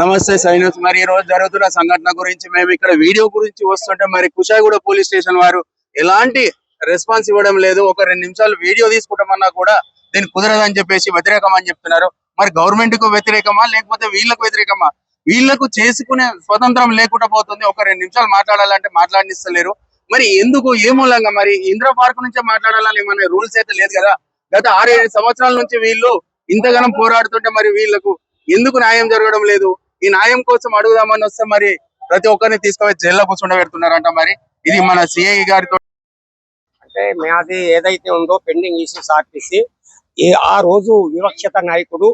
నమస్తే సైనస్. మరి ఈ రోజు జరుగుతున్న సంఘటన గురించి మేము ఇక్కడ వీడియో గురించి వస్తుంటే మరి కుషాయిగూడ పోలీస్ స్టేషన్ వారు ఎలాంటి రెస్పాన్స్ ఇవ్వడం లేదు. ఒక 2 నిమిషాలు వీడియో తీసుకుంటామన్నా కూడా దీనికి కుదరదని చెప్పేసి వ్యతిరేకం అని చెప్తున్నారు. మరి గవర్నమెంట్ కు వ్యతిరేకమా లేకపోతే వీళ్ళకు వ్యతిరేకమా? వీళ్ళకు చేసుకునే స్వతంత్రం లేకుండా పోతుంది. ఒక 2 నిమిషాలు మాట్లాడాలంటే మాట్లాడిస్తలేరు. మరి ఎందుకు, ఏ మూలంగా? మరి ఇంద్ర పార్క్ నుంచే మాట్లాడాలని మన రూల్స్ అయితే లేదు కదా. గత 6-7 సంవత్సరాల నుంచి వీళ్ళు ఇంతగానం పోరాడుతుంటే మరి వీళ్ళకు ఎందుకు న్యాయం జరగడం లేదు? ఈ న్యాయం కోసం అడుగుదామని వస్తే మరి ప్రతి ఒక్కరిని తీసుకుపోయి జైల్లో కూర్చుండబెడుతున్నారంట. మరి ఇది మన సిఐ గారితో అంటే మాది ఏదైతే ఉందో పెండింగ్ ఇష్యూస్ ఆర్టీసీ ఆ రోజు వివక్షత నాయకుడు,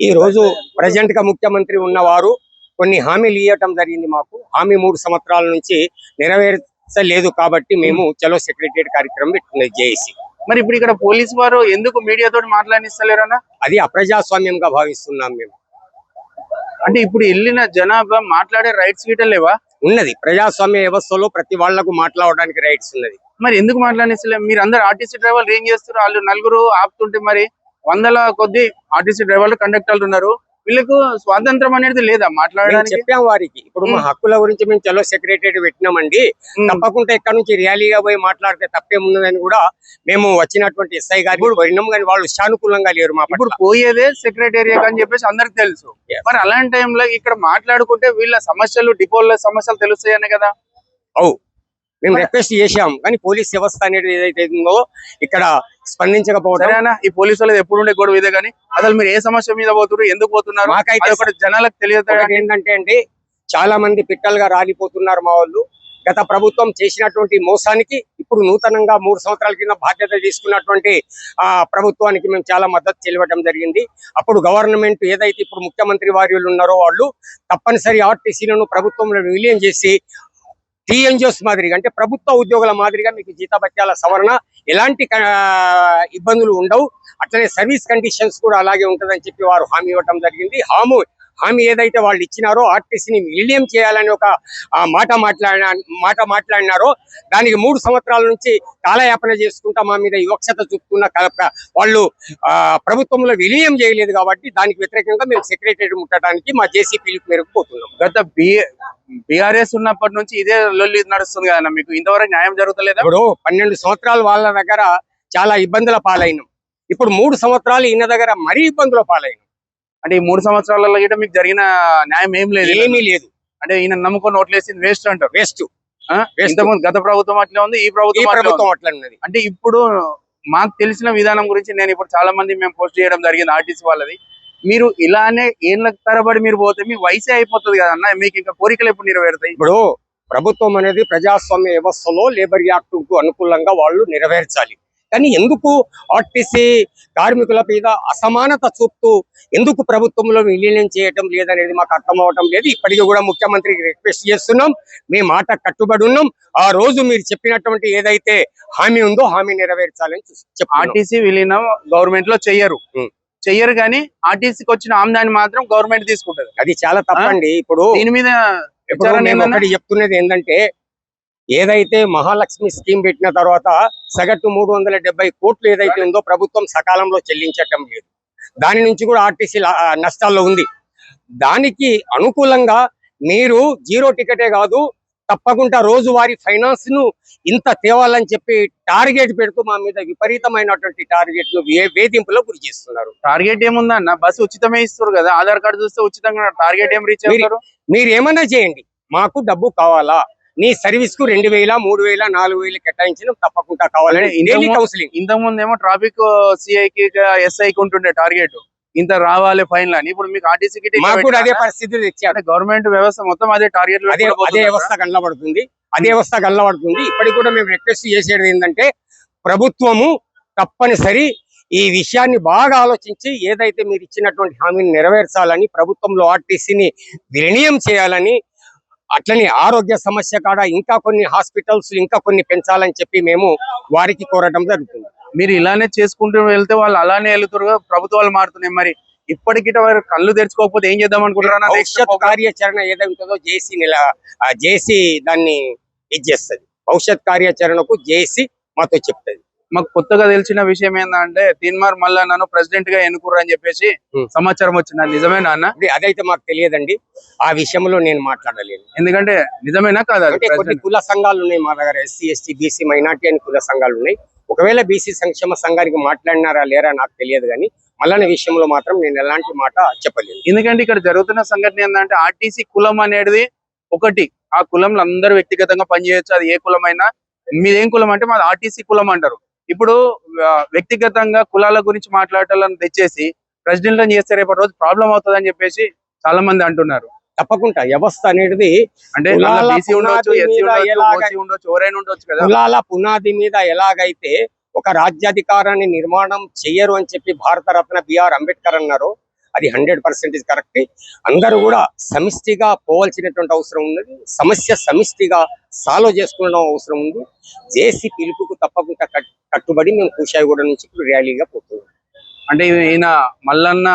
ఈ రోజు ప్రజెంట్ గా ముఖ్యమంత్రి ఉన్నవారు కొన్ని హామీలు ఇవ్వటం జరిగింది. మాకు హామీ 3 సంవత్సరాల నుంచి నెరవేర్చలేదు కాబట్టి మేము చలో సెక్రటరియట్ కార్యక్రమం పెట్టుకున్నది జేఏసీ. మరి ఇప్పుడు ఇక్కడ పోలీసు వారు ఎందుకు మీడియాతో మాట్లాడిస్తలేరన్నా? అది అప్రజాస్వామ్యంగా భావిస్తున్నాం మేము. అంటే ఇప్పుడు వెళ్ళిన జనాభా మాట్లాడే రైట్స్ గిట్ట లేవా? ఉన్నది, ప్రజాస్వామ్య వ్యవస్థలో ప్రతి వాళ్లకు మాట్లాడడానికి రైట్స్ ఉన్నది. మరి ఎందుకు మాట్లాడిస్తలేము? మీరు అందరు ఆర్టీసీ డ్రైవర్లు ఏం చేస్తారు? వాళ్ళు 4 ఆపుతుంటే మరి 100ల కొద్ది ఆర్టీసీ డ్రైవర్లు, కండక్టర్లు ఉన్నారు. వీళ్ళకు స్వాతంత్రం అనేది లేదా మాట్లాడడానికి? చెప్పాం వారికి. ఇప్పుడు మా హక్కుల గురించి మేము చలో సెక్రటరియట్ పెట్టినామండి, తప్పకుండా ఇక్కడ నుంచి ర్యాలీగా పోయి మాట్లాడితే తప్పేమున్నదని కూడా మేము వచ్చినటువంటి ఎస్ఐ గారు పోయినాం. కానీ వాళ్ళు సానుకూలంగా లేరు. మా ఇప్పుడు పోయేదే సెక్రటేరియట్ అని చెప్పేసి అందరికి తెలుసు. మరి అలాంటి టైంలో ఇక్కడ మాట్లాడుకుంటే వీళ్ళ సమస్యలు, డిపోల సమస్యలు తెలుస్తాయనే కదా. అవు మేము రిక్వెస్ట్ చేశాం, కానీ పోలీస్ వ్యవస్థ అనేది ఏదైతే ఉందో ఇక్కడ స్పందించకపోవడం. ఈ పోలీసు వాళ్ళది ఎప్పుడు ఉండే గొడవ ఇదే. కానీ అసలు మీరు ఏ సమస్య మీద పోతున్నారు, ఎందుకు పోతున్నారు? మాకైతే ఒకటి జనాలకు తెలియదు ఏంటంటే అండి, చాలా మంది పిట్టలుగా రాలిపోతున్నారు మా వాళ్ళు. గత ప్రభుత్వం చేసినటువంటి మోసానికి ఇప్పుడు నూతనంగా 3 సంవత్సరాల కింద బాధ్యత తీసుకున్నటువంటి ప్రభుత్వానికి మేము చాలా మద్దతు తెలియడం జరిగింది. అప్పుడు గవర్నమెంట్ ఏదైతే ఇప్పుడు ముఖ్యమంత్రి వార్యులు ఉన్నారో వాళ్ళు తప్పనిసరి ఆర్టీసీలను ప్రభుత్వంలో విలీనం చేసి టీఎన్జిఓస్ మాదిరిగా, అంటే ప్రభుత్వ ఉద్యోగుల మాదిరిగా మీకు జీతభత్యాల సవరణ, ఎలాంటి ఇబ్బందులు ఉండవు, అట్లనే సర్వీస్ కండిషన్స్ కూడా అలాగే ఉంటుందని చెప్పి వారు హామీ ఇవ్వడం జరిగింది. హామీ ఏదైతే వాళ్ళు ఇచ్చినారో ఆర్టీసీని విలీనం చేయాలని ఒక మాట మాట్లాడినారో దానికి 3 సంవత్సరాల నుంచి కాలయాపన చేసుకుంటా మా మీద వివక్షత చూపుతున్న వాళ్ళు ప్రభుత్వంలో విలీనం చేయలేదు కాబట్టి దానికి వ్యతిరేకంగా మేము సెక్రటరీ ముట్టడానికి మా జేసీ పిలుపు మేరకు పోతున్నాం. గత బీఆర్ఎస్ ఉన్నప్పటి నుంచి ఇదే లొల్లి నడుస్తుంది కదా, మీకు ఇంతవరకు న్యాయం జరుగుతలేదు? ఇప్పుడు 12 సంవత్సరాలు వాళ్ళ దగ్గర చాలా ఇబ్బందుల పాలైనాం. ఇప్పుడు 3 సంవత్సరాలు ఈయన దగ్గర మరీ ఇబ్బందుల పాలైనాం. అంటే ఈ 3 సంవత్సరాలలో గిట్ట మీకు జరిగిన న్యాయం ఏమీ లేదు. అంటే ఈయన నమ్ముకొని ఓట్లేసింది వేస్ట్ అంటారు. వేస్ట్. ఇంతకుముందు గత ప్రభుత్వం అట్లా ఉంది, ఈ ప్రభుత్వం అట్లా ఉన్నది. అంటే ఇప్పుడు మాకు తెలిసిన విధానం గురించి నేను ఇప్పుడు చాలా మంది మేము పోస్ట్ చేయడం జరిగింది ఆర్టీసీ వాళ్ళది. మీరు ఇలానే ఏళ్ళ తరబడి మీరు పోతే మీ వయసే అయిపోతుంది కదన్నా, మీకు ఇంకా కోరికలు ఎప్పుడు నెరవేరుతాయి? ఇప్పుడు ప్రభుత్వం అనేది ప్రజాస్వామ్య వ్యవస్థలో లేబర్ యాక్ట్ కు అనుకూలంగా వాళ్ళు నెరవేర్చాలి. కానీ ఎందుకు ఆర్టీసీ కార్మికుల మీద అసమానత చూపుతూ ఎందుకు ప్రభుత్వంలో విలీనం చేయటం లేదనేది మాకు అర్థం అవటం లేదు. ఇప్పటికీ కూడా ముఖ్యమంత్రికి రిక్వెస్ట్ చేస్తున్నాం, మేము మాట కట్టుబడి ఉన్నాం. ఆ రోజు మీరు చెప్పినటువంటి ఏదైతే హామీ ఉందో హామీ నెరవేర్చాలని చెప్పి. ఆర్టీసీ విలీనం గవర్నమెంట్ లో చెయ్యరు కానీ ఆర్టీసీకి వచ్చిన ఆమ్దాన్ని మాత్రం గవర్నమెంట్ తీసుకుంటది. అది చాలా తప్పండి. ఇప్పుడు దీని మీద మేము ఒకటి చెప్తున్నది ఏంటంటే, ఏదైతే మహాలక్ష్మి స్కీమ్ పెట్టిన తర్వాత సగటు 370 కోట్లు ఏదైతే ఉందో ప్రభుత్వం సకాలంలో చెల్లించటం లేదు. దాని నుంచి కూడా ఆర్టీసీ నష్టాల్లో ఉంది. దానికి అనుకూలంగా మీరు 0 టికెటే కాదు, తప్పకుండా రోజువారీ ఫైనాన్స్ ను ఇంత తేవాలని చెప్పి టార్గెట్ పెడుతూ మా మీద విపరీతమైనటువంటి టార్గెట్ ను వేధింపులో గురి చేస్తున్నారు. టార్గెట్ ఏముందన్న, బస్సు ఉచితమే ఇస్తారు కదా, ఆధార్ కార్డు చూస్తే ఉచితంగా, టార్గెట్ ఏం రీచ్ అవుతారు? మీరు ఏమన్నా చేయండి, మాకు డబ్బు కావాలా, నీ సర్వీస్ కు 2000, 3000, 4000 కేటాయించడం తప్పకుండా కావాలని డైలీ కౌన్సిలింగ్. ఇంతకుముందు ఏమో ట్రాఫిక్ సిఐకి ఎస్ఐకి ఉంటుండే టార్గెట్, ఇంత రావాలి ఫైన్ అని. ఇప్పుడు మీకు ఆర్టీసీకి మాకు కూడా అదే పరిస్థితులు తెచ్చారు. గవర్నమెంట్ వ్యవస్థ మొత్తం అదే టార్గెట్, అదే వ్యవస్థ కనబడుతుంది. ఇప్పటికి కూడా మేము రిక్వెస్ట్ చేసేది ఏంటంటే, ప్రభుత్వము తప్పనిసరి ఈ విషయాన్ని బాగా ఆలోచించి ఏదైతే మీరు ఇచ్చినటువంటి హామీని నెరవేర్చాలని, ప్రభుత్వంలో ఆర్టీసీని విలీనం చేయాలని, అట్లనే ఆరోగ్య సమస్య కాడ ఇంకా కొన్ని హాస్పిటల్స్ ఇంకా కొన్ని పెంచాలని చెప్పి మేము వారికి కోరటం జరుగుతుంది. మీరు ఇలానే చేసుకుంటూ వెళ్తే వాళ్ళు అలానే వెళ్తారు, ప్రభుత్వాలు మారుతున్నాయి. మరి ఇప్పటికి వారు కళ్ళు తెరుచుకోకపోతే ఏం చేద్దాం అనుకుంటున్నారా? భవిష్యత్ కార్యాచరణ ఏదైతుందో జేసీ దాన్ని ఇది చేస్తుంది. భవిష్యత్ కార్యాచరణకు జేసీ మాతో చెప్తుంది. మాకు కొత్తగా తెలిసిన విషయం ఏంటంటే తీన్మార్ మళ్ళా నన్ను ప్రెసిడెంట్ గా ఎన్నుకుర్రు అని చెప్పేసి సమాచారం వచ్చింది. అది నిజమేనా అన్న? అదైతే మాకు తెలియదండి, ఆ విషయంలో నేను మాట్లాడలేను. ఎందుకంటే నిజమేనా కాదా? అంటే కొన్ని కుల సంఘాలు ఉన్నాయి మా దగ్గర, ఎస్సీ ఎస్టీ బీసీ మైనార్టీ అని కుల సంఘాలు ఉన్నాయి. ఒకవేళ బీసీ సంక్షేమ సంఘానికి మాట్లాడినారా లేరా నాకు తెలియదు, కానీ మల్లన్న విషయంలో మాత్రం నేను ఎలాంటి మాట చెప్పలేదు. ఎందుకంటే ఇక్కడ జరుగుతున్న సంఘటన ఏంటంటే ఆర్టీసీ కులం అనేది ఒకటి, ఆ కులంలో అందరూ వ్యక్తిగతంగా పనిచేయొచ్చు. అది ఏ కులమైనా, మీదేం కులం అంటే మాది ఆర్టీసీ కులం అంటారు. ఇప్పుడు వ్యక్తిగతంగా కులాల గురించి మాట్లాడాలని తెచ్చేసి ప్రెసిడెంట్ చేస్తే రేపు రోజు ప్రాబ్లం అవుతుంది అని చెప్పేసి చాలా మంది అంటున్నారు. తప్పకుండా వ్యవస్థ అనేది అంటే బీసీ ఉండొచ్చు, ఎస్సీ ఉండొచ్చు, ఓసీ ఉండొచ్చు, ఎవరైనా ఉండొచ్చు కదా. కులాల పునాది మీద ఎలాగైతే ఒక రాజ్యాధికారాన్ని నిర్మాణం చెయ్యరు అని చెప్పి భారతరత్న బిఆర్ అంబేద్కర్ అన్నారు, అది 100% కరెక్ట్. అందరూ కూడా సమిష్టిగా పోవాల్సినటువంటి అవసరం ఉన్నది. సమస్య సమిష్టిగా సాల్వ్ చేసుకోవడం అవసరం ఉంది. జేసీ పిలుపుకు తప్పకుండా కట్టుబడి మేము కూషాయిగూడ నుంచి ఇప్పుడు ర్యాలీగా పోతున్నాం. అంటే ఈయన మల్లన్న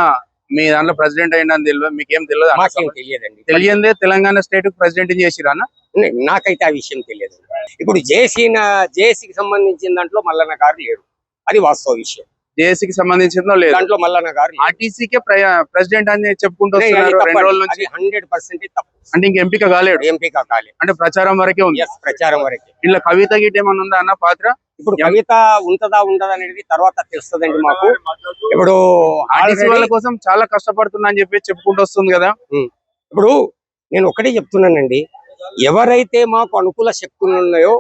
మీ దాంట్లో ప్రెసిడెంట్ అయినా తెలియదు, మీకేం తెలియదు? మాకేం తెలియదండి. తెలియందే తెలంగాణ స్టేట్ ప్రెసిడెంట్ చేసిరా? నాకైతే ఆ విషయం తెలియదు. ఇప్పుడు జేసీకి సంబంధించిన దాంట్లో మల్లన్న గారు లేరు, అది వాస్తవ విషయం. జేఏసీకి సంబంధించిందో లేదు, దాంట్లో మల్లన్న గారు ఆర్టీసీకే ప్రెసిడెంట్ అని చెప్పుకుంటూ వస్తున్నారు 2 రోజుల నుంచి. 100% తప్పు. అంటే ఇంక ఎంపిక కాలేడు, అంటే ప్రచారం వరకే ఉంది. ప్రచారం వరకే. ఇలా కవిత గీట ఏమన్నా ఉందా అన్న పాత్ర? ఇప్పుడు కవిత ఉంటదా ఉండదా అనేది తర్వాత తెలుస్తుందండి మాకు. ఇప్పుడు ఆర్టీసీ వాళ్ళ కోసం చాలా కష్టపడుతున్నా అని చెప్పి చెప్పుకుంటూ వస్తుంది కదా. ఇప్పుడు నేను ఒకటే చెప్తున్నానండి, ఎవరైతే మాకు అనుకూల శక్తులు ఉన్నాయో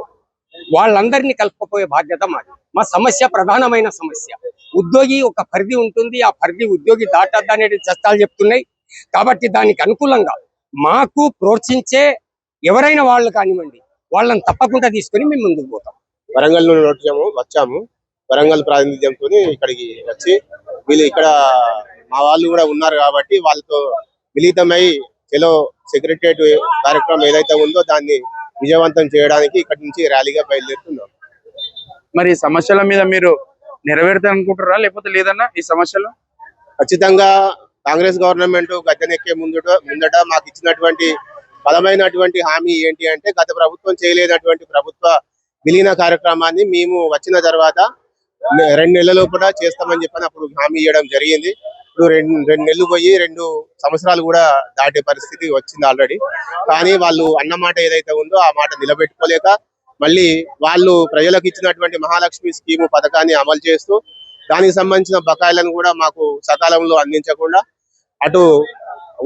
వాళ్ళందరినీ కలుపుకపోయే బాధ్యత మాది. మా సమస్య ప్రధానమైన సమస్య. ఉద్యోగి ఒక పరిధి ఉంటుంది, ఆ పరిధి ఉద్యోగి దాటద్దు అనేది చట్టాలు చెప్తున్నాయి. కాబట్టి దానికి అనుకూలంగా మాకు ప్రోత్సహించే ఎవరైనా వాళ్ళు కానివ్వండి, వాళ్ళని తప్పకుండా తీసుకొని మేము ముందుకు పోతాం. వరంగల్ నుండి వచ్చాము. వరంగల్ ప్రాతినిధ్యంతో ఇక్కడికి వచ్చి వీళ్ళు ఇక్కడ మా వాళ్ళు కూడా ఉన్నారు కాబట్టి వాళ్ళతో మిళితమై చెలో సెక్రటరియట్ కార్యక్రమం ఏదైతే ఉందో దాన్ని విజయవంతం చేయడానికి ఇక్కడి నుంచి ర్యాలీగా బయలుదేరుతున్నాం. మరి ఈ సమస్యల మీద మీరు నెరవేరుతా అనుకుంటారా లేకపోతే లేదన్నా? ఈ సమస్యలు ఖచ్చితంగా కాంగ్రెస్ గవర్నమెంట్ గద్దెనెక్కే ముందట మాకు ఇచ్చినటువంటి బలమైనటువంటి హామీ ఏంటి అంటే, గత ప్రభుత్వం చేయలేనటువంటి ప్రభుత్వ విలీన కార్యక్రమాన్ని మేము వచ్చిన తర్వాత 2 నెలల కూడా చేస్తామని చెప్పని అప్పుడు హామీ ఇవ్వడం జరిగింది. ఇప్పుడు 2 నెలలు పోయి 2 సంవత్సరాలు కూడా దాటే పరిస్థితి వచ్చింది ఆల్రెడీ. కానీ వాళ్ళు అన్నమాట ఏదైతే ఉందో ఆ మాట నిలబెట్టుకోలేక మళ్ళీ వాళ్ళు ప్రజలకు ఇచ్చినటువంటి మహాలక్ష్మి స్కీము పథకాన్ని అమలు చేస్తూ దానికి సంబంధించిన బకాయిలను కూడా మాకు సకాలంలో అందించకుండా అటు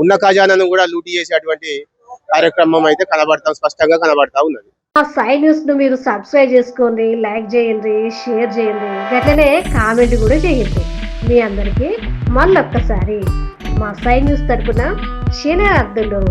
ఉన్న ఖజానాను కూడా లూటీ చేసేటువంటి కార్యక్రమం అయితే స్పష్టంగా కనబడతా ఉన్నది. ఆ సై న్యూస్ ను మీరు సబ్స్క్రైబ్ చేసుకోండి, లైక్ చేయండి, షేర్ చేయండి, గట్లనే కామెంట్ కూడా చేయండి. మీ అందరికీ మళ్ళొక్కసారి మా సై న్యూస్ తరపున శనార్థులు.